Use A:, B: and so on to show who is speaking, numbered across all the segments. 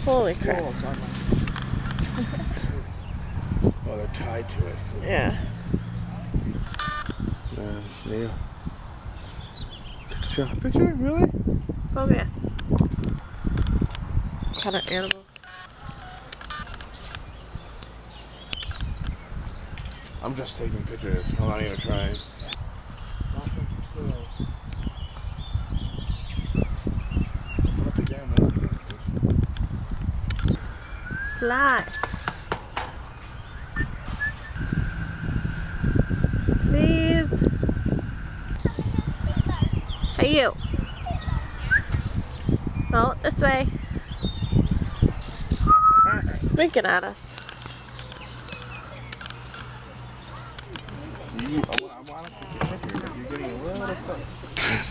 A: Holy crap.
B: Oh, they're tied to it.
A: Yeah.
B: Neil. Picture? Really?
A: Focus. Kind of animal.
B: I'm just taking pictures. I'm not even trying.
A: Fly. Please. Hey, you. No, this way. Winking at us.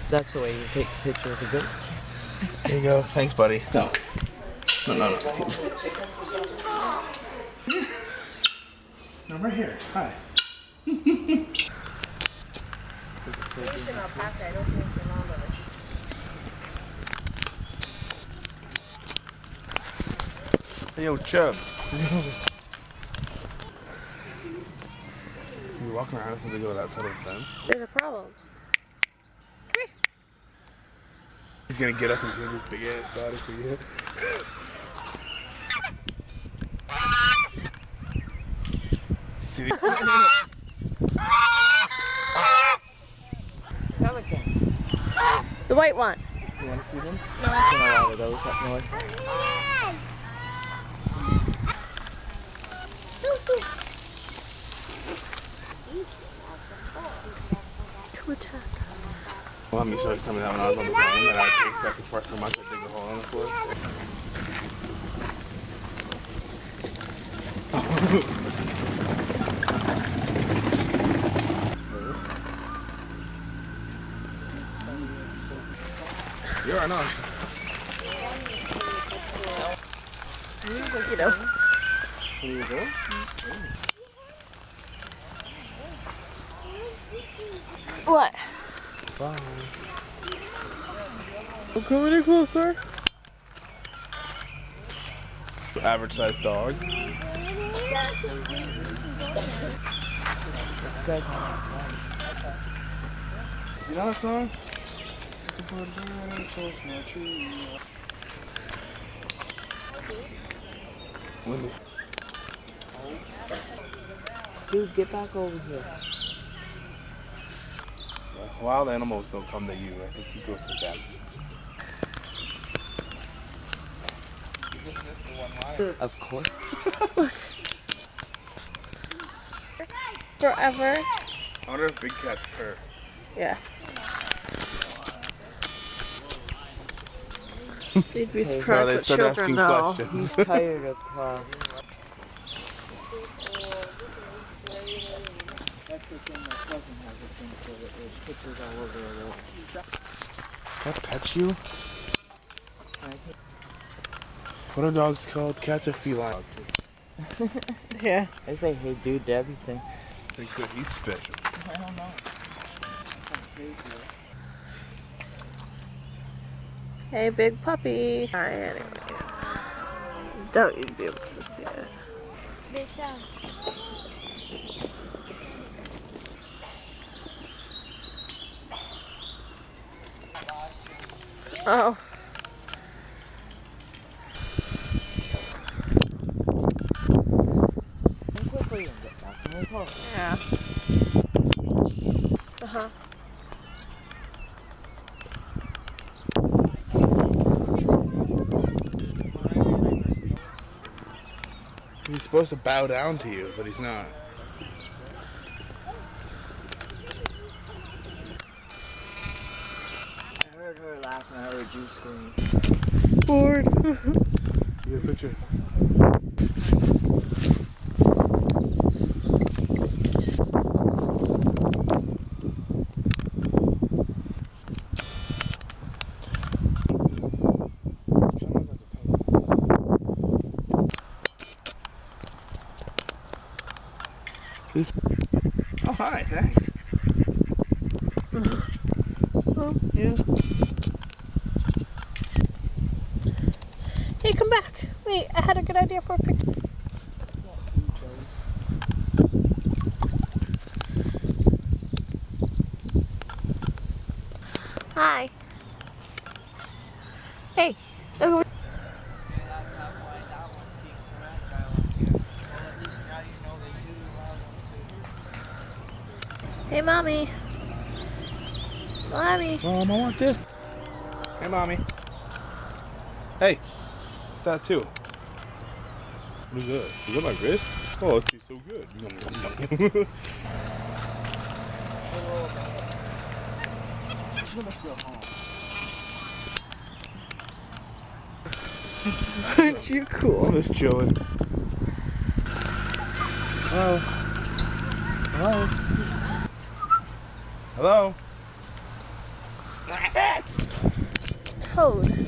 C: That's the way you take a picture of a goat.
B: There you go. Thanks, buddy. No. No. No, right here. Hi. Hey, yo, Chubbs. You walking around until they go to that side of the fence?
A: There's a problem. Come here.
B: He's gonna get up and give his big ass body for you. See the
C: Pelican.
A: The white one.
C: You want to see them? No. There's a lot of those up north.
A: To attack us.
B: Well, Mommy always told me that when I was on the phone, that I would take back and forth so much I'd dig a hole in the floor. You are not.
A: Like, you know.
B: Here you go.
A: What?
B: Bye.
A: I'm coming in closer.
B: Average sized dog. You know that song? Wendy.
C: Dude, get back over here.
B: Wild animals don't come to you. I think you go to them.
C: Of course.
A: Forever.
B: I wonder if big cats purr.
A: Yeah. You'd be
B: Well,
A: surprised
B: they
A: what
B: start
A: children
B: asking
A: know.
B: questions.
C: He's tired of That's the thing, my cousin has a thing for it. There's pictures all over the road.
B: That pets you? What are dogs called? Cats are feline.
A: Yeah.
C: I say hey dude to everything.
B: Thinks that he's special.
C: I don't know.
A: Hey, big puppy. Alright, anyways. Don't you be able to see it. Oh.
C: Quickly and get back in the car.
A: Yeah. Uh-huh.
B: He's supposed to bow down to you, but he's not.
C: I heard her laugh and I heard you scream.
A: Bored.
B: Get a picture. Oh, hi, thanks.
A: Oh, yeah. Hey, come back. Wait, I had a good idea for a picture. Hi. Hey. Look over. Hey, mommy. Mommy.
B: Mom, I want this. Hey, mommy. Hey, that too. What's that? Is that my wrist? Oh, it tastes so good. Yum, yum, yum, yum.
C: Let's go home.
A: Aren't you cool?
B: I'm just chilling. Hello. Hello. Hello.
A: Toad.